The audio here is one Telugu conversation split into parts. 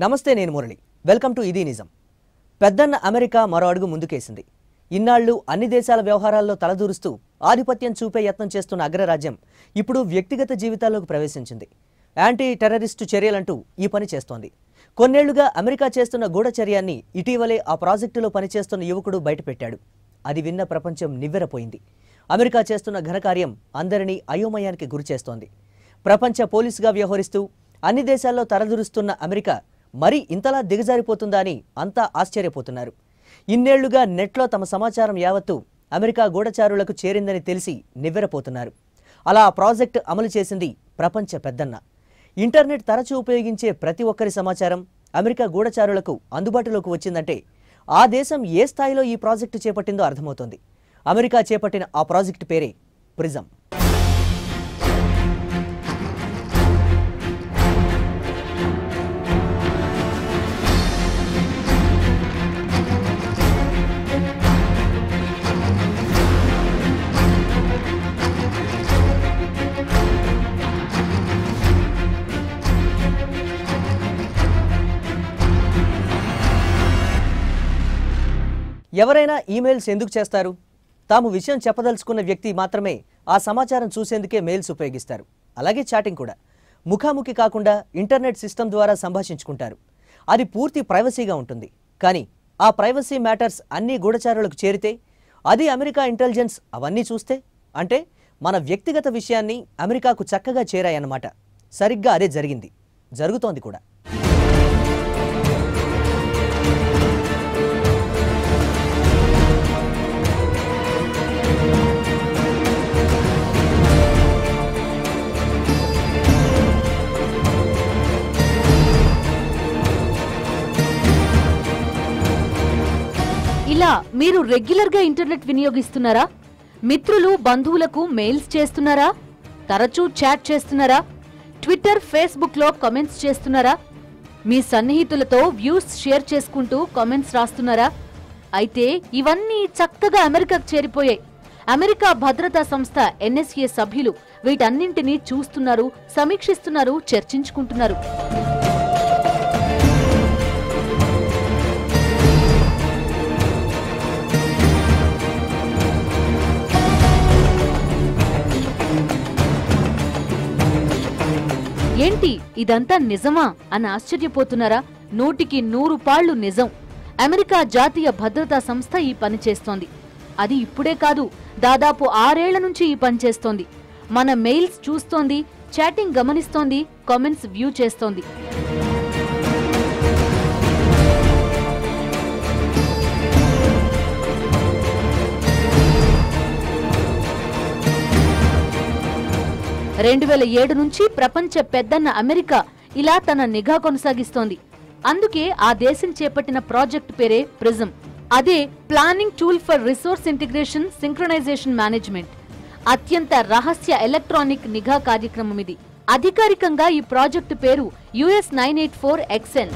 నమస్తే, నేను మురళి. వెల్కమ్ టు ఇది నిజం. పెద్దన్న అమెరికా మరో అడుగు ముందుకేసింది. ఇన్నాళ్లు అన్ని దేశాల వ్యవహారాల్లో తలదూరుస్తూ ఆధిపత్యం చూపే యత్నం చేస్తున్న అగ్రరాజ్యం ఇప్పుడు వ్యక్తిగత జీవితాల్లోకి ప్రవేశించింది. యాంటీ టెర్రరిస్టు చర్యలంటూ ఈ పని చేస్తోంది. కొన్నేళ్లుగా అమెరికా చేస్తున్న గూఢచర్యాన్ని ఇటీవలే ఆ ప్రాజెక్టులో పనిచేస్తున్న యువకుడు బయటపెట్టాడు. అది విన్న ప్రపంచం నివ్వెరపోయింది. అమెరికా చేస్తున్న ఘనకార్యం అందరినీ అయోమయానికి గురిచేస్తోంది. ప్రపంచ పోలీసుగా వ్యవహరిస్తూ అన్ని దేశాల్లో తలదూరుస్తున్న అమెరికా మరి ఇంతలా దిగజారిపోతుందా అని అంతా ఆశ్చర్యపోతున్నారు. ఇన్నేళ్లుగా నెట్లో తమ సమాచారం యావత్తు అమెరికా గూఢచారులకు చేరిందని తెలిసి నివ్వెరపోతున్నారు. అలా ప్రాజెక్టు అమలు చేసింది ప్రపంచ పెద్దన్న. ఇంటర్నెట్ తరచూ ఉపయోగించే ప్రతి ఒక్కరి సమాచారం అమెరికా గూఢచారులకు అందుబాటులోకి వచ్చిందంటే ఆ దేశం ఏ స్థాయిలో ఈ ప్రాజెక్టు చేపట్టిందో అర్థమవుతోంది. అమెరికా చేపట్టిన ఆ ప్రాజెక్టు పేరే ప్రిజం. ఎవరైనా ఈమెయిల్స్ ఎందుకు చేస్తారు? తాము విషయం చెప్పదలుచుకున్న వ్యక్తి మాత్రమే ఆ సమాచారం చూసేందుకే మెయిల్స్ ఉపయోగిస్తారు. అలాగే చాటింగ్ కూడా ముఖాముఖి కాకుండా ఇంటర్నెట్ సిస్టమ్ ద్వారా సంభాషించుకుంటారు. అది పూర్తి ప్రైవసీగా ఉంటుంది. కానీ ఆ ప్రైవసీ మ్యాటర్స్ అన్ని గూఢచారులకు చేరితే, అది అమెరికా ఇంటెలిజెన్స్ అవన్నీ చూస్తే, అంటే మన వ్యక్తిగత విషయాన్ని అమెరికాకు చక్కగా చేరాయన్నమాట. సరిగ్గా అదే జరిగింది, జరుగుతోంది కూడా. ఇలా మీరు రెగ్యులర్ గా ఇంటర్నెట్ వినియోగిస్తున్నారా? మిత్రులు బంధువులకు మెయిల్స్ చేస్తున్నారా? తరచూ చాట్ చేస్తున్నారా? ట్విట్టర్, ఫేస్బుక్ లో కామెంట్స్ చేస్తున్నారా? మీ సన్నిహితులతో వ్యూస్ షేర్ చేసుకుంటూ కామెంట్స్ రాస్తున్నారా? అయితే ఇవన్నీ చక్కగా అమెరికాకు చేరిపోయాయి. అమెరికా భద్రతా సంస్థ NSA సభ్యులు వీటన్నింటినీ చూస్తున్నారు, సమీక్షిస్తున్నారు, చర్చించుకుంటున్నారు. ఏంటి ఇదంతా నిజమా అని ఆశ్చర్యపోతున్నారా? 100కి 100 పాళ్లు నిజం. అమెరికా జాతీయ భద్రతా సంస్థ ఈ పని చేస్తోంది. అది ఇప్పుడే కాదు, దాదాపు 6 ఏళ్ల నుంచి ఈ పని చేస్తోంది. మన మెయిల్స్ చూస్తోంది, చాటింగ్ గమనిస్తోంది, కామెంట్స్ వ్యూ చేస్తోంది. (2007) నుంచి ప్రపంచ పెద్దన్న అమెరికా ఇలా తన నిఘా కొనసాగిస్తోంది. అందుకే ఆ దేశం చేపట్టిన ప్రాజెక్ట్ పేరే ప్రిజం. అదే planning tool for resource integration synchronisation management. అత్యంత రహస్య ఎలక్ట్రానిక్ నిఘా కార్యక్రమం ఇది. అధికారికంగా ఈ ప్రాజెక్టు పేరు US 984XN.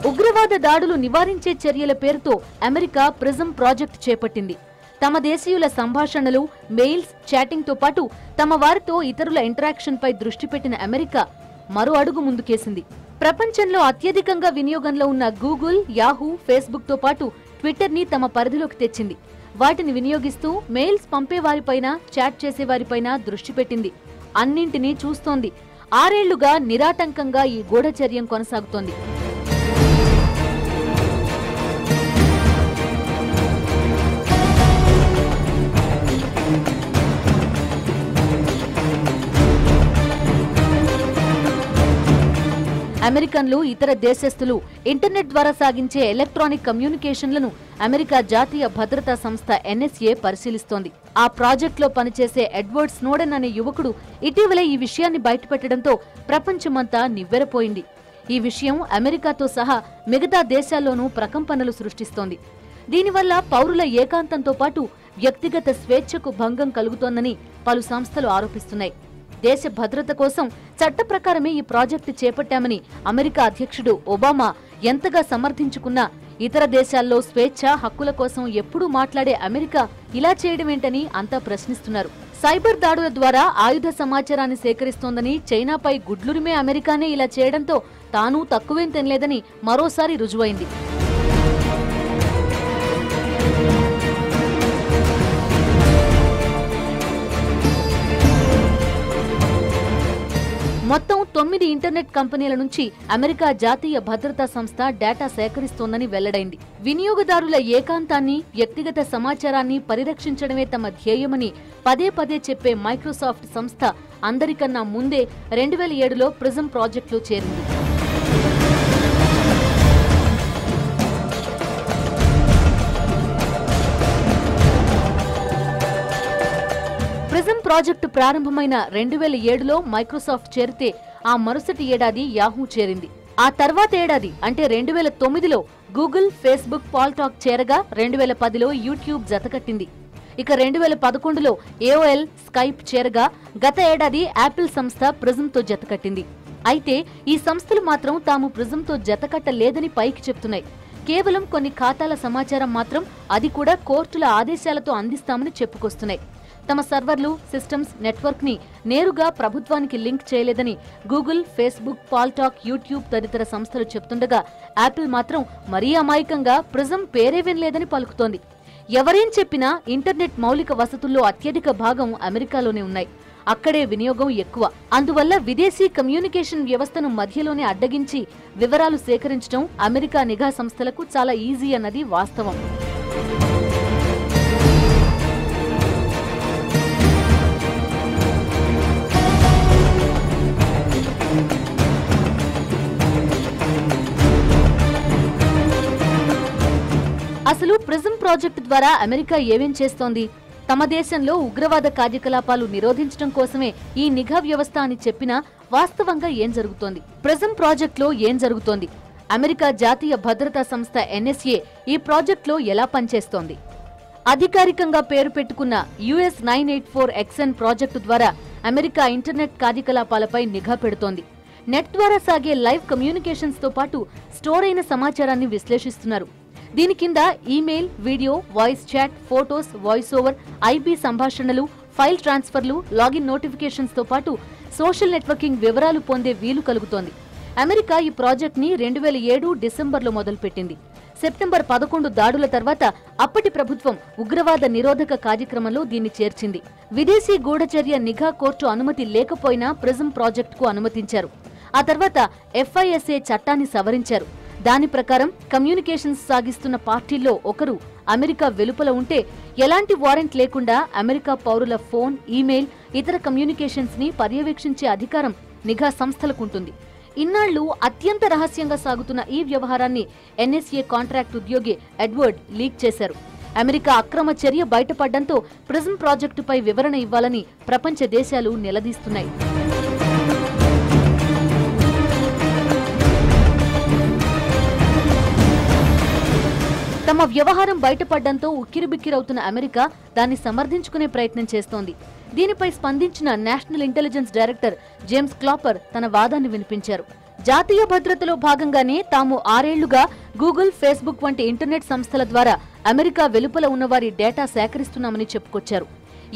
ఉగ్రవాద దాడులు నివారించే చర్యల పేరుతో అమెరికా ప్రిజం ప్రాజెక్ట్ చేపట్టింది. తమ దేశీయుల సంభాషణలు, మెయిల్స్, చాటింగ్ తో పాటు తమ వారితో ఇతరుల ఇంటరాక్షన్ పై దృష్టి పెట్టిన అమెరికా మరో అడుగు ముందుకేసింది. ప్రపంచంలో అత్యధికంగా వినియోగంలో ఉన్న గూగుల్, యాహూ, ఫేస్బుక్ తో పాటు ట్విట్టర్ ని తమ పరిధిలోకి తెచ్చింది. వాటిని వినియోగిస్తూ మెయిల్స్ పంపేవారిపైన, చాట్ చేసేవారిపైన దృష్టి పెట్టింది. అన్నింటినీ చూస్తోంది. 6 ఏళ్లుగా నిరాటంకంగా ఈ గూఢచర్యం కొనసాగుతోంది. అమెరికన్లు, ఇతర దేశస్థులు ఇంటర్నెట్ ద్వారా సాగించే ఎలక్ట్రానిక్ కమ్యూనికేషన్లను అమెరికా జాతీయ భద్రతా సంస్థ NSA పరిశీలిస్తోంది. ఆ ప్రాజెక్టులో పనిచేసే ఎడ్వర్డ్ స్నోడెన్ అనే యువకుడు ఇటీవలే ఈ విషయాన్ని బయటపెట్టడంతో ప్రపంచమంతా నివ్వెరపోయింది. ఈ విషయం అమెరికాతో సహా మిగతా దేశాల్లోనూ ప్రకంపనలు సృష్టిస్తోంది. దీనివల్ల పౌరుల ఏకాంతంతో పాటు వ్యక్తిగత స్వేచ్ఛకు భంగం కలుగుతోందని పలు సంస్థలు ఆరోపిస్తున్నాయి. దేశ భద్రత కోసం చట్ట ప్రకారమే ఈ ప్రాజెక్టు చేపట్టామని అమెరికా అధ్యక్షుడు ఒబామా ఎంతగా సమర్థించుకున్నా ఇతర దేశాల్లో స్వేచ్ఛ హక్కుల కోసం ఎప్పుడూ మాట్లాడే అమెరికా ఇలా చేయడమేంటని అంతా ప్రశ్నిస్తున్నారు. సైబర్ దాడుల ద్వారా ఆయుధ సమాచారాన్ని సేకరిస్తోందని చైనాపై గుడ్లురిమే అమెరికానే ఇలా చేయడంతో తాను తక్కువేం తినలేదని మరోసారి రుజువైంది. మొత్తం 9 ఇంటర్నెట్ కంపెనీల నుంచి అమెరికా జాతీయ భద్రతా సంస్థ డేటా సేకరిస్తోందని వెల్లడైంది. వినియోగదారుల ఏకాంతాన్ని, వ్యక్తిగత సమాచారాన్ని పరిరక్షించడమే తమ ధ్యేయమని పదే పదే చెప్పే మైక్రోసాఫ్ట్ సంస్థ అందరికన్నా ముందే 2007లో ప్రిజం ప్రాజెక్టులో చేరింది. ప్రిజం ప్రాజెక్టు ప్రారంభమైన 2007లో మైక్రోసాఫ్ట్ చేరితే ఆ మరుసటి ఏడాది యాహూ చేరింది. ఆ తర్వాత ఏడాది అంటే 2009లో గూగుల్, ఫేస్బుక్, పాల్టాక్ చేరగా 2010లో యూట్యూబ్ జతకట్టింది. ఇక 2011లో AOL, స్కైప్ చేరగా గత ఏడాది యాపిల్ సంస్థ ప్రిజంతో జతకట్టింది. అయితే ఈ సంస్థలు మాత్రం తాము ప్రిజంతో జతకట్టలేదని పైకి చెప్తున్నాయి. కేవలం కొన్ని ఖాతాల సమాచారం మాత్రం అది కూడా కోర్టుల ఆదేశాలతో అందిస్తామని చెప్పుకొస్తున్నాయి. తమ సర్వర్లు, సిస్టమ్స్, నెట్వర్క్ ని నేరుగా ప్రభుత్వానికి లింక్ చేయలేదని గూగుల్, ఫేస్బుక్, పాల్టాక్, యూట్యూబ్ తదితర సంస్థలు చెప్తుండగా యాపిల్ మాత్రం మరీ అమాయకంగా ప్రిజం పేరే వినలేదని పలుకుతోంది. ఎవరేం చెప్పినా ఇంటర్నెట్ మౌలిక వసతుల్లో అత్యధిక భాగం అమెరికాలోనే ఉన్నాయి. అక్కడే వినియోగం ఎక్కువ. అందువల్ల విదేశీ కమ్యూనికేషన్ వ్యవస్థను మధ్యలోనే అడ్డగించి వివరాలు సేకరించడం అమెరికా నిఘా సంస్థలకు చాలా ఈజీ అన్నది వాస్తవం. అసలు ప్రిజం ప్రాజెక్టు ద్వారా అమెరికా ఏమేం చేస్తోంది? తమ దేశంలో ఉగ్రవాద కార్యకలాపాలు నిరోధించడం కోసమే ఈ నిఘా వ్యవస్థ అని చెప్పినా వాస్తవంగా ఏం జరుగుతోంది? ప్రిజం ప్రాజెక్టులో ఏం జరుగుతోంది? అమెరికా జాతీయ భద్రతా సంస్థ NSA ఈ ప్రాజెక్టులో ఎలా పనిచేస్తోంది? అధికారికంగా పేరు పెట్టుకున్న US 984XN ప్రాజెక్టు ద్వారా అమెరికా ఇంటర్నెట్ కార్యకలాపాలపై నిఘా పెడుతోంది. నెట్ ద్వారా సాగే లైవ్ కమ్యూనికేషన్స్ తో పాటు స్టోర్ అయిన సమాచారాన్ని విశ్లేషిస్తున్నారు. దీని కింద email, video, voice chat, photos, voice over, IP సంభాషణలు, ఫైల్ ట్రాన్స్ఫర్లు, లాగిన్ నోటిఫికేషన్స్ తో పాటు సోషల్ నెట్వర్కింగ్ వివరాలు పొందే వీలు కలుగుతోంది. అమెరికా ఈ ప్రాజెక్ట్ ని 2007 డిసెంబర్లో మొదలుపెట్టింది. సెప్టెంబర్ 11 దాడుల తర్వాత అప్పటి ప్రభుత్వం ఉగ్రవాద నిరోధక కార్యక్రమంలో దీన్ని చేర్చింది. విదేశీ గూఢచర్య నిఘా కోర్టు అనుమతి లేకపోయినా ప్రిజం ప్రాజెక్టుకు అనుమతించారు. ఆ తర్వాత FISA చట్టాన్ని సవరించారు. దాని ప్రకారం కమ్యూనికేషన్స్ సాగిస్తున్న పార్టీల్లో ఒకరు అమెరికా వెలుపల ఉంటే ఎలాంటి వారెంట్ లేకుండా అమెరికా పౌరుల ఫోన్, ఈమెయిల్, ఇతర కమ్యూనికేషన్స్ ని పర్యవేక్షించే అధికారం నిఘా సంస్థలకుంటుంది. ఇన్నాళ్లు అత్యంత రహస్యంగా సాగుతున్న ఈ వ్యవహారాన్ని NSA కాంట్రాక్ట్ ఉద్యోగి ఎడ్వర్డ్ లీక్ చేశారు. అమెరికా అక్రమ చర్య బయటపడడంతో ప్రిజం ప్రాజెక్టుపై వివరణ ఇవ్వాలని ప్రపంచ దేశాలు నిలదీస్తున్నాయి. తమ వ్యవహారం బయటపడడంతో ఉక్కిరిబిక్కిరవుతున్న అమెరికా దాన్ని సమర్థించుకునే ప్రయత్నం చేస్తోంది. దీనిపై స్పందించిన national intelligence director James clapper తన వాదాన్ని వినిపించారు. జాతీయ భద్రతలో భాగంగానే తాము 6 ఏళ్లుగా గూగుల్, ఫేస్బుక్ వంటి ఇంటర్నెట్ సంస్థల ద్వారా అమెరికా వెలుపల ఉన్నవారి డేటా సేకరిస్తున్నామని చెప్పుకొచ్చారు.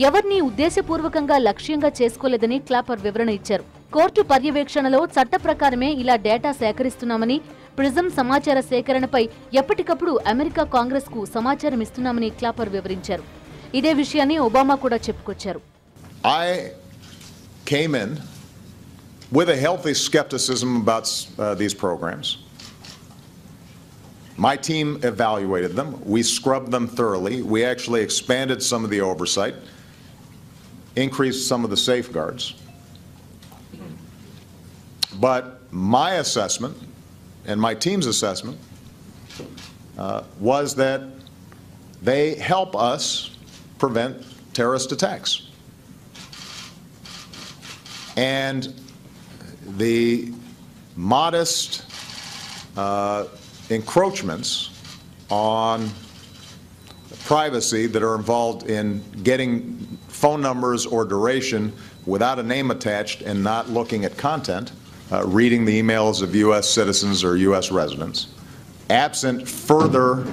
ఎవరినీ ఉద్దేశపూర్వకంగా లక్ష్యంగా చేసుకోలేదని క్లాపర్ వివరణ ఇచ్చారు. కోర్టు పర్యవేక్షణలో చట్ట ప్రకారమే ఇలా డేటా సేకరిస్తున్నామని, ప్రిజం సమాచార సేకరణపై ఎప్పటికప్పుడు అమెరికా కాంగ్రెస్ కు సమాచారం ఇస్తున్నామని క్లాపర్ వివరించారు. ఇదే విషయాన్ని ఒబామా కూడా చెప్పుకొచ్చారు. I came in with a healthy skepticism about these programs. My team evaluated them. We scrubbed them thoroughly. We actually expanded some of the oversight, increased some of the safeguards. But my assessment and my team's assessment was that they help us prevent terrorist attacks. And the modest encroachments on privacy that are involved in getting phone numbers or duration without a name attached and not looking at content, reading the emails of U.S. citizens or U.S. residents, absent further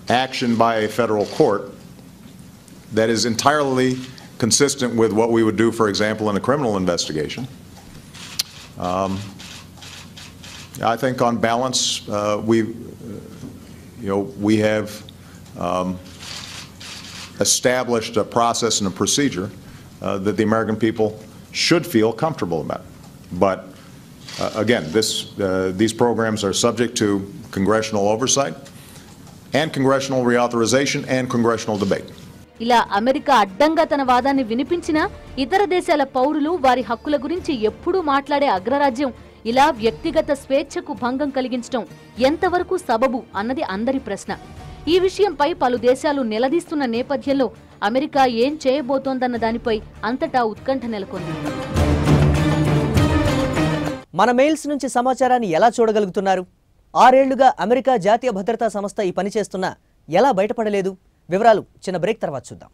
action by a federal court that is entirely consistent with what we would do, for example, in a criminal investigation. I think on balance, we have established a process and a procedure that the American people should feel comfortable about. But again, these programs are subject to congressional oversight and congressional reauthorization and congressional debate. ఇలా అమెరికా అడ్డంగా తన వాదాన్ని వినిపించినా ఇతర దేశాల పౌరులు వారి హక్కుల గురించి ఎప్పుడూ మాట్లాడే అగ్రరాజ్యం ఇలా వ్యక్తిగత స్వేచ్ఛకు భంగం కలిగించడం ఎంతవరకు సబబు అన్నది అందరి ప్రశ్న. ఈ విషయంపై పలు దేశాలు నిలదీస్తున్న నేపథ్యంలో అమెరికా ఏం చేయబోతోందన్న దానిపై అంతటా ఉత్కంఠ నెలకొంది. మన మెయిల్స్ నుంచి సమాచారాన్ని ఎలా చూడగలుగుతున్నారు? 6 ఏళ్లుగా అమెరికా జాతీయ భద్రతా సంస్థ ఈ పని చేస్తున్నా ఎలా బయటపడలేదు? వివరాలు చిన్న బ్రేక్ తర్వాత చూద్దాం.